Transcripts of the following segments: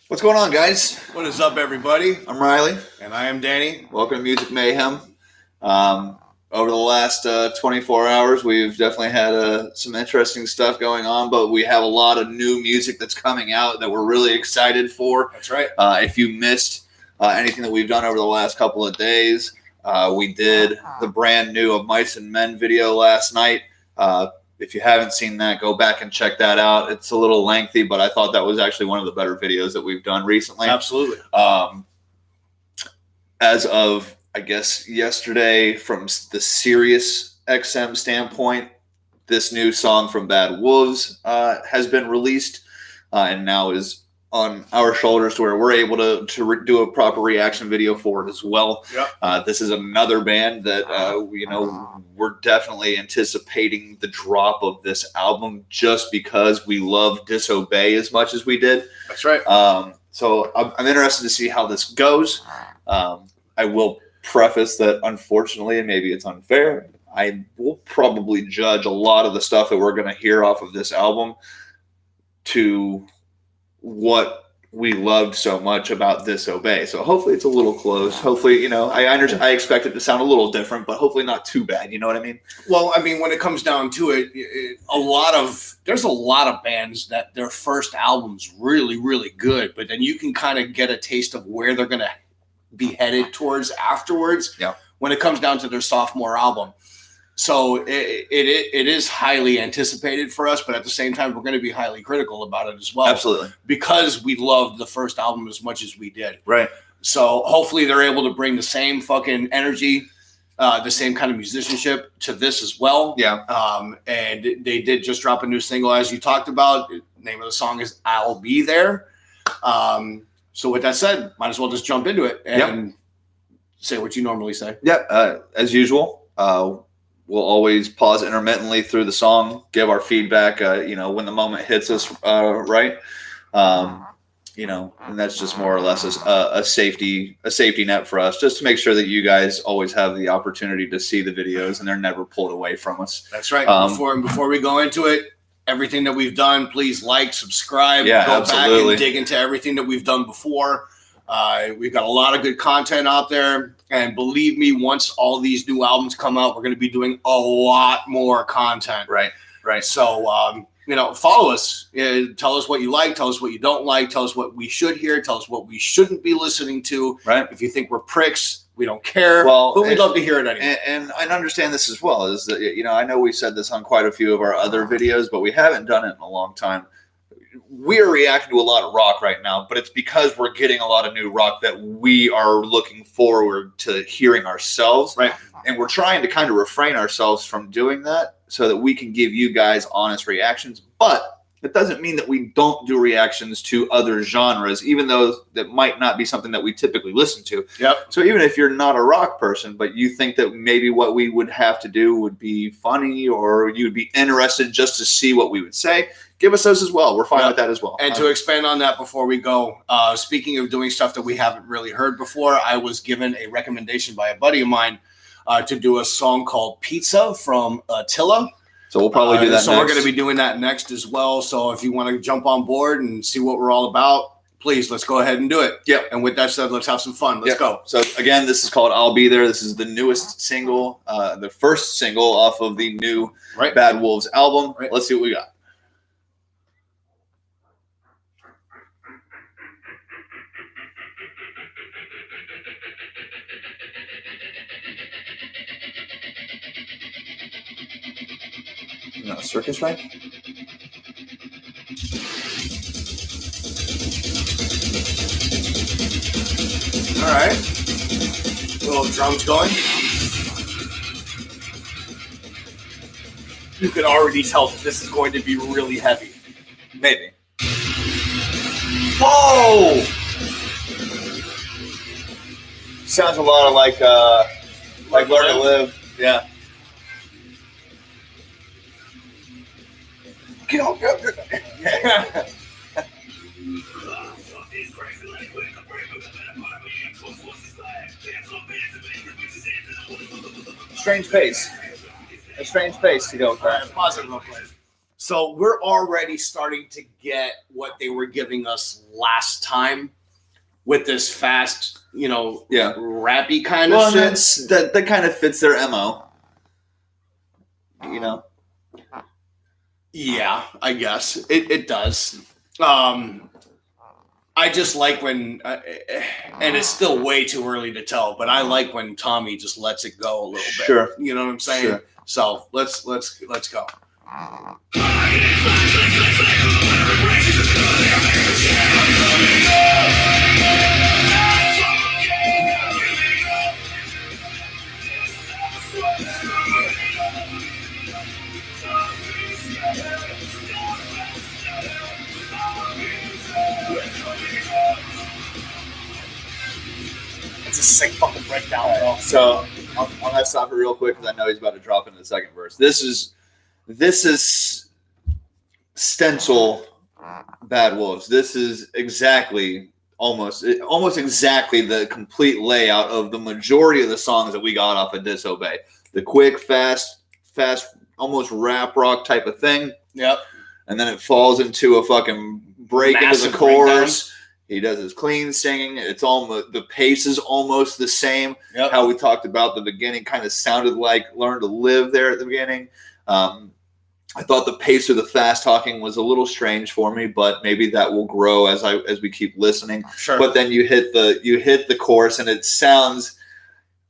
What's going on, guys? What is up, everybody? I'm Riley. And I am Danny. Welcome to Music Mayhem. Over the last 24 hours, we've definitely had some interesting stuff going on, but we have a lot of new music that's coming out that we're really excited for. That's right. If you missed anything that we've done over the last couple of days, we did the brand new Of Mice and Men video last night. If you haven't seen that, go back and check that out. It's a little lengthy, but I thought that was actually one of the better videos that we've done recently. Absolutely. As of, I guess, yesterday, from the Sirius XM standpoint, this new song from Bad Wolves has been released and now is on our shoulders to where we're able to do a proper reaction video for it as well. Yep. This is another band that, we're definitely anticipating the drop of this album just because we love Disobey as much as we did. That's right. So I'm interested to see how this goes. I will preface that, unfortunately, and maybe it's unfair, I will probably judge a lot of the stuff that we're going to hear off of this album to what we loved so much about Disobey. So hopefully it's a little close. Hopefully, I expect it to sound a little different, but hopefully not too bad. You know what I mean? Well, I mean, when it comes down to it, there's a lot of bands that their first album's really, really good, but then you can kind of get a taste of where they're going to be headed towards afterwards. Yeah. When it comes down to their sophomore album. So it is highly anticipated for us, but at the same time, we're going to be highly critical about it as well. Absolutely. Because we loved the first album as much as we did. Right. So hopefully they're able to bring the same fucking energy, the same kind of musicianship to this as well. Yeah. And they did just drop a new single, as you talked about. The name of the song is I'll Be There. So with that said, might as well just jump into it and say what you normally say. Yeah. As usual, we'll always pause intermittently through the song, give our feedback, when the moment hits us right. And that's just more or less a safety net for us, just to make sure that you guys always have the opportunity to see the videos and they're never pulled away from us. That's right. Before we go into it, everything that we've done, please like, subscribe, go back and dig into everything that we've done before. We've got a lot of good content out there. And believe me, once all these new albums come out, we're going to be doing a lot more content. Right. So, follow us. Tell us what you like. Tell us what you don't like. Tell us what we should hear. Tell us what we shouldn't be listening to. Right. If you think we're pricks, we don't care. Well, but we'd love to hear it anyway. And I understand this as well. Is that, I know we said this on quite a few of our other videos, but we haven't done it in a long time. We're reacting to a lot of rock right now, but it's because we're getting a lot of new rock that we are looking forward to hearing ourselves. Right. And we're trying to kind of refrain ourselves from doing that so that we can give you guys honest reactions. But it doesn't mean that we don't do reactions to other genres, even though that might not be something that we typically listen to. Yep. So even if you're not a rock person, but you think that maybe what we would have to do would be funny, or you'd be interested just to see what we would say, give us those as well. We're fine with that as well. And to expand on that before we go, speaking of doing stuff that we haven't really heard before, I was given a recommendation by a buddy of mine to do a song called Pizza from Attila. So we'll probably do that so next. We're going to be doing that next as well. So if you want to jump on board and see what we're all about, please, let's go ahead and do it. Yep. And with that said, let's have some fun. Let's go. So again, this is called I'll Be There. This is the newest single, the first single off of the new Bad Wolves album. Right. Let's see what we got. Not a circus ride? All right. Little drums going. You can already tell that this is going to be really heavy. Maybe. Whoa! Sounds a lot like Learn to Live. Yeah. Get on, go. Strange pace. A strange pace to go with that. Pause it real quick. So we're already starting to get what they were giving us last time with this fast, rappy kind of shit. That kind of fits their MO. Yeah, I guess it does. I just like when, and it's still way too early to tell, but I like when Tommy just lets it go a little bit. Sure. You know what I'm saying? Sure. So let's go. It's a sick fucking breakdown, bro. So I'm gonna stop it real quick because I know he's about to drop into the second verse. This is stencil Bad Wolves. This is almost exactly the complete layout of the majority of the songs that we got off of Disobey. The quick, fast, almost rap rock type of thing. Yep. And then it falls into a fucking break into the chorus. He does his clean singing. It's almost, the pace is almost the same. Yep. How we talked about the beginning kind of sounded like Learn to Live there at the beginning. I thought the pace of the fast talking was a little strange for me, but maybe that will grow as we keep listening. Sure. But then you hit the chorus and it sounds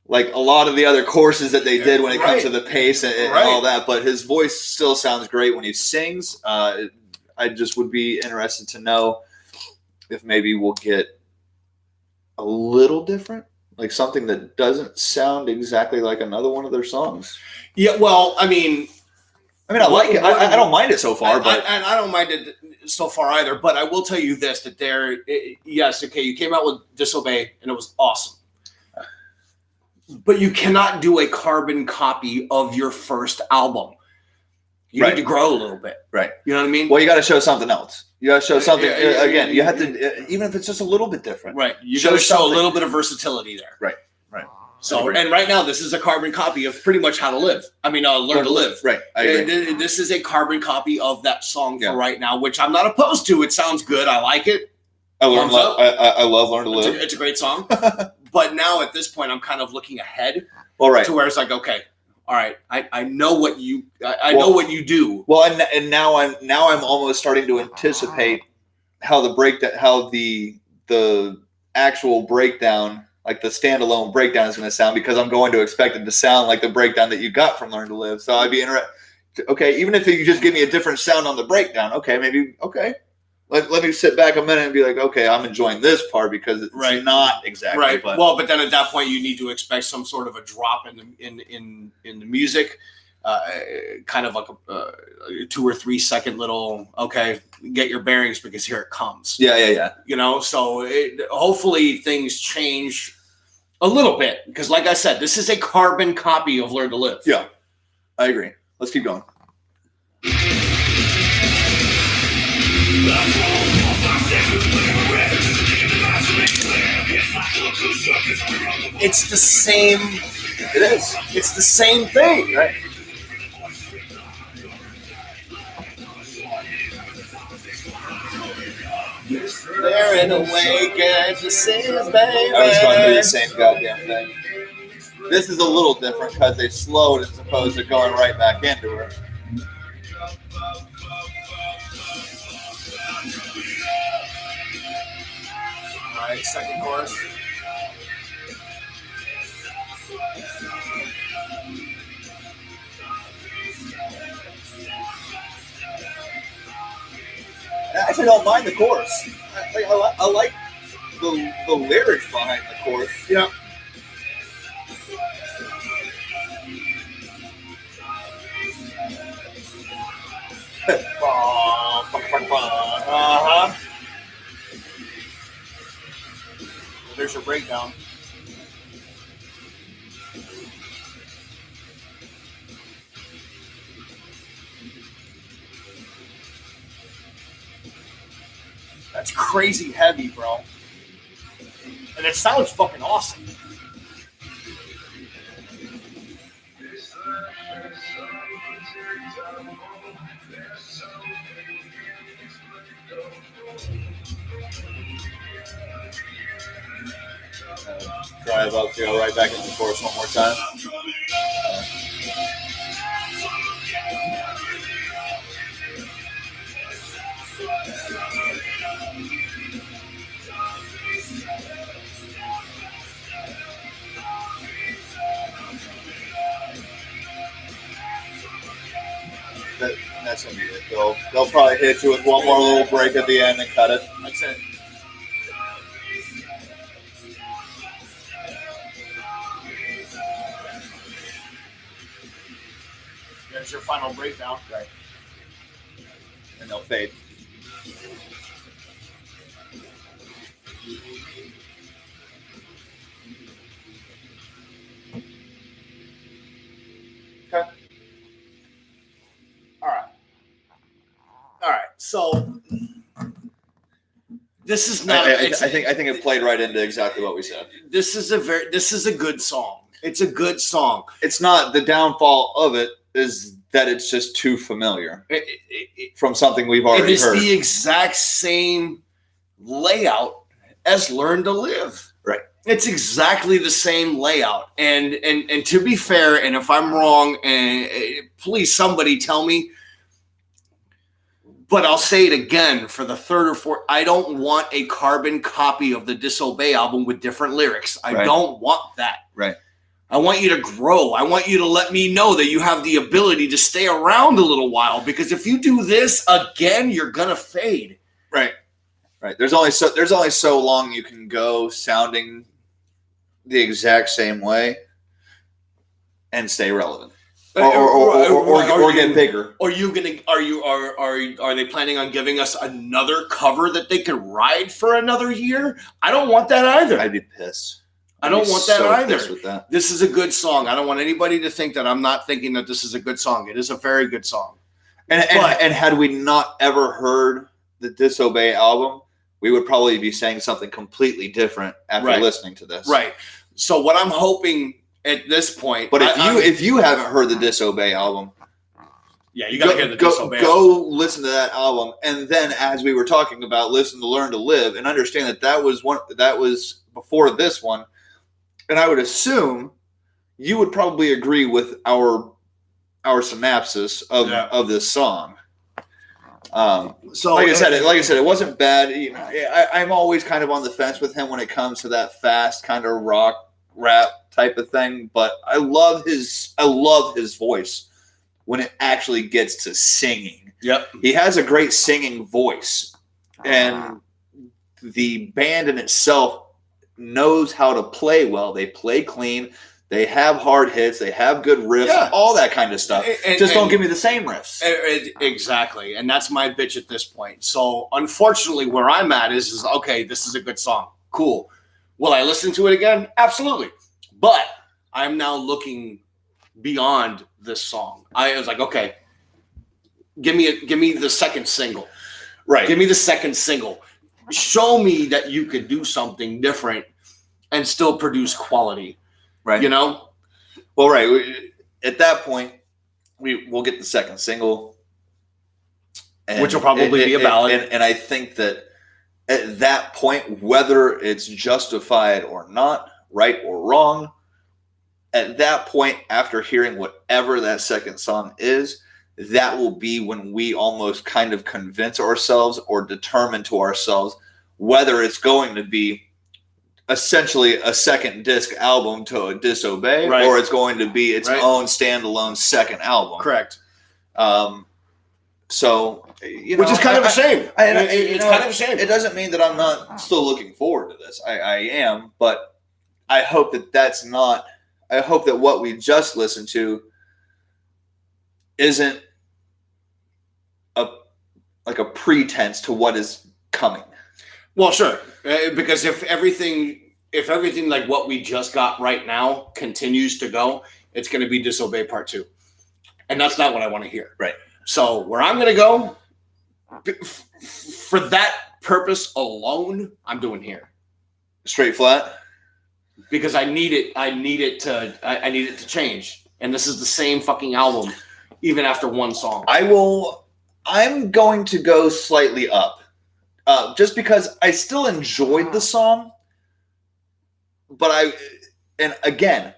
like a lot of the other courses that they did when it comes to the pace and all that. But his voice still sounds great when he sings. I just would be interested to know if maybe we'll get a little different, like something that doesn't sound exactly like another one of their songs. Yeah, well, I mean, I like it. I don't mind it so far, but I don't mind it so far either. But I will tell you this: that you came out with Disobey, and it was awesome. But you cannot do a carbon copy of your first album. You need to grow a little bit, right? You know what I mean? Well, you got to show something else. You got to show something again. You have to, even if it's just a little bit different, right? You got to show a little bit of versatility there, right? So, and right now, this is a carbon copy of pretty much How to Live. I mean, Learn to Live. Right. I agree. This is a carbon copy of that song for right now, which I'm not opposed to. It sounds good. I like it. I love Learn to Live. It's a great song. But now at this point, I'm kind of looking ahead. All right. To where it's like, okay, all right, I know what you know what you do. Well, and now I'm almost starting to anticipate how the actual breakdown, like the standalone breakdown, is going to sound, because I'm going to expect it to sound like the breakdown that you got from Learn to Live. So I'd be interested. Okay, even if you just give me a different sound on the breakdown, let me sit back a minute and be like, okay, I'm enjoying this part because it's not exactly right. But well, but then at that point, you need to expect some sort of a drop in the music, kind of like a 2 or 3 second little, okay, get your bearings because here it comes. Yeah. So hopefully things change a little bit, because like I said, this is a carbon copy of Learn to Live. Yeah, I agree. Let's keep going. It's the same. It is. It's the same thing, right? They're in a way, get the same, baby. I was going to do the same goddamn thing. This is a little different because they slowed as opposed to going right back into it. All right, second chorus. I actually don't mind the chorus. I like the lyrics behind the chorus. Yeah. Uh-huh. There's your breakdown. That's crazy heavy, bro. And it sounds fucking awesome. rev up to go right back into the chorus one more time. That's gonna be it. They'll probably hit you with one more little break at the end and cut it. That's it. There's your final breakdown. Right. And they'll fade. Okay. All right. So this is not. I think it played right into exactly what we said. This is a good song. It's a good song. It's not, the downfall of it is that it's just too familiar from something we've already heard. It is the exact same layout as Learn to Live. Right. It's exactly the same layout. And to be fair, and if I'm wrong, and please somebody tell me, but I'll say it again for the third or fourth. I don't want a carbon copy of the Disobey album with different lyrics. I don't want that. Right. I want you to grow. I want you to let me know that you have the ability to stay around a little while, because if you do this again, you're gonna fade. Right. Right. There's only so long you can go sounding the exact same way and stay relevant. Or get bigger. Are they planning on giving us another cover that they could ride for another year? I don't want that either. I'd be pissed. I don't want that either. With that. This is a good song. I don't want anybody to think that I'm not thinking that this is a good song. It is a very good song. And had we not ever heard the Disobey album, we would probably be saying something completely different after listening to this. Right. So what I'm hoping at this point, but if you haven't heard the Disobey album, yeah, you gotta hear the Disobey. Go listen to that album, and then, as we were talking about, listen to Learn to Live, and understand that was before this one. And I would assume you would probably agree with our synopsis of this song. So, like I said, it wasn't bad. You know, I'm always kind of on the fence with him when it comes to that fast kind of rock rap type of thing. But I love his voice when it actually gets to singing. Yep, he has a great singing voice, and the band in itself knows how to play well. They play clean. They have hard hits. They have good riffs. All that kind of stuff. Just don't give me the same riffs. Exactly, and that's my bitch at this point. So unfortunately, where I'm at is okay. This is a good song. Cool. Will I listen to it again? Absolutely. But I'm now looking beyond this song. I was like, okay, give me the second single. Right. Give me the second single. Show me that you could do something different and still produce quality. Right. You know? Well, right. At that point, we'll get the second single. Which will probably be a ballad. And I think that at that point, whether it's justified or not, right or wrong, at that point, after hearing whatever that second song is, that will be when we almost kind of convince ourselves or determine to ourselves whether it's going to be essentially a second disc album to Disobey, or it's going to be its own standalone second album. Correct. So, which is kind of a shame. It's kind of a shame. It doesn't mean that I'm not still looking forward to this. I am, but I hope that that's not. I hope that what we just listened to isn't a pretense to what is coming. Well, sure, because if everything like what we just got right now continues to go, it's going to be Disobey Part 2, and that's not what I want to hear. Right. So where I'm going to go for that purpose alone, I'm doing here. Straight flat. Because I need it to change, and this is the same fucking album, even after one song. I'm going to go slightly up, just because I still enjoyed the song, but And again,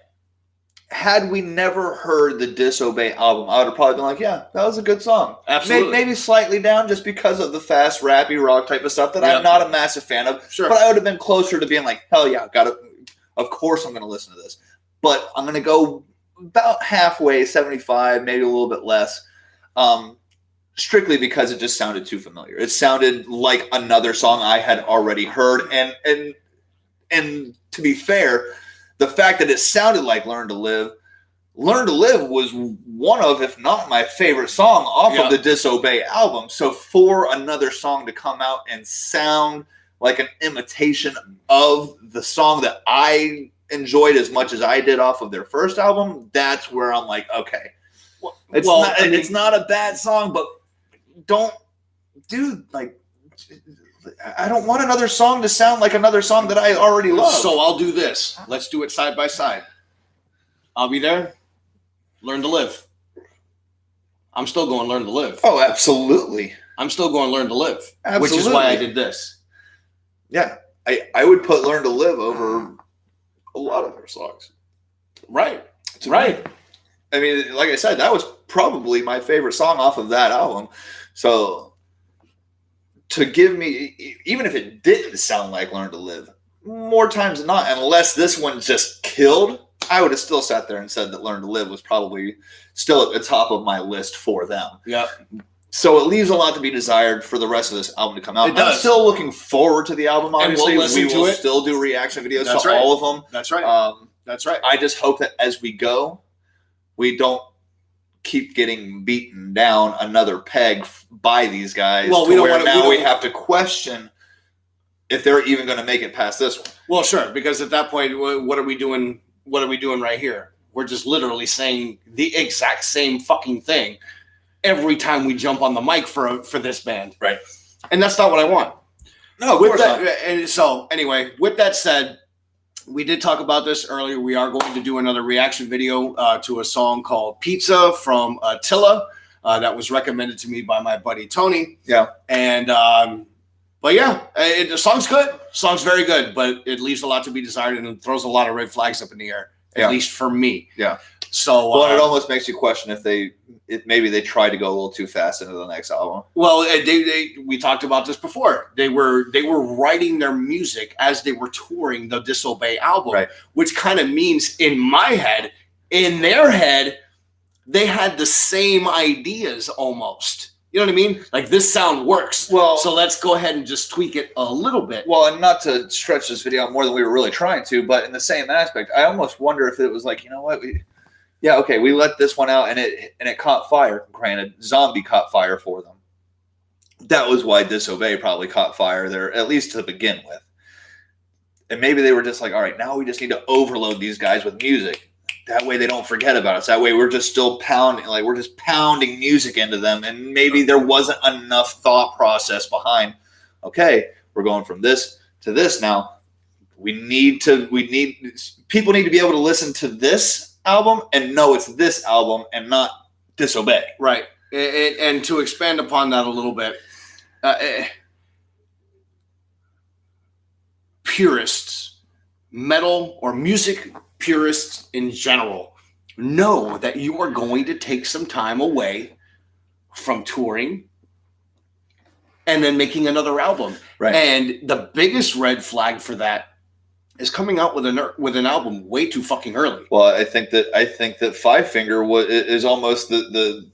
had we never heard the Disobey album, I would have probably been like, yeah, that was a good song. Absolutely. Maybe slightly down just because of the fast, rappy, rock type of stuff that I'm not a massive fan of. Sure. But I would have been closer to being like, hell yeah, of course I'm going to listen to this. But I'm going to go about halfway, 75, maybe a little bit less, strictly because it just sounded too familiar. It sounded like another song I had already heard. And to be fair, the fact that it sounded like Learn to Live was one of, if not my favorite song off of the Disobey album. So for another song to come out and sound like an imitation of the song that I enjoyed as much as I did off of their first album, that's where I'm like, okay. It's not a bad song, but don't do like... I don't want another song to sound like another song that I already love. So I'll do this. Let's do it side by side. I'll be there. Learn to Live. I'm still going Learn to Live. Oh, absolutely. I'm still going Learn to Live. Absolutely. Which is why I did this. Yeah. I would put Learn to Live over a lot of their songs. Right. Right. I mean, like I said, that was probably my favorite song off of that album. So... to give me, even if it didn't sound like Learn to Live, more times than not, unless this one just killed, I would have still sat there and said that Learn to Live was probably still at the top of my list for them. Yeah. So it leaves a lot to be desired for the rest of this album to come out. It does. I'm still looking forward to the album, obviously. And we'll listen we to will it. still do reaction videos to all of them. That's right. That's right. I just hope that as we go, we don't keep getting beaten down another peg by these guys. Well, we have to question if they're even going to make it past this one. Well, sure, because at that point, what are we doing? What are we doing right here? We're just literally saying the exact same fucking thing every time we jump on the mic for this band, right? And that's not what I want. No, of course not. And so, anyway, with that said, we did talk about this earlier. We are going to do another reaction video to a song called Pizza from Attila that was recommended to me by my buddy Tony. Yeah. And, but yeah, the song's good. Song's very good, but it leaves a lot to be desired and it throws a lot of red flags up in the air, at least for me. Yeah. So, well, it almost makes you question if maybe they tried to go a little too fast into the next album. Well, we talked about this before. They were writing their music as they were touring the Disobey album, right. Which kind of means in my head, in their head, they had the same ideas almost. You know what I mean? Like, this sound works. Well, so let's go ahead and just tweak it a little bit. Well, and not to stretch this video out more than we were really trying to, but in the same aspect, I almost wonder if it was like, you know what, we let this one out and it caught fire. Granted, Zombie caught fire for them. That was why Disobey probably caught fire there, at least to begin with. And maybe they were just like, all right, now we just need to overload these guys with music. That way they don't forget about us. That way we're just still pounding music into them. And maybe there wasn't enough thought process behind, okay, we're going from this to this now. People need to be able to listen to this album and know it's this album and not Disobey. Right. And to expand upon that a little bit, purists, metal or music purists in general, know that you are going to take some time away from touring and then making another album. Right. And the biggest red flag for that is coming out with an album way too fucking early. Well, I think that Five Finger is almost the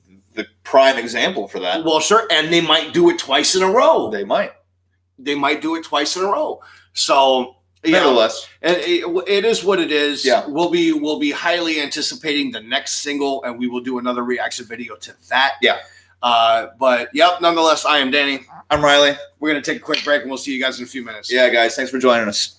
prime example for that. Well, sure, and they might do it twice in a row. They might do it twice in a row. So, nevertheless, and it is what it is. Yeah, we'll be highly anticipating the next single, and we will do another reaction video to that. Yeah. But yep. Nonetheless, I am Danny. I'm Riley. We're gonna take a quick break, and we'll see you guys in a few minutes. Yeah, guys. Thanks for joining us.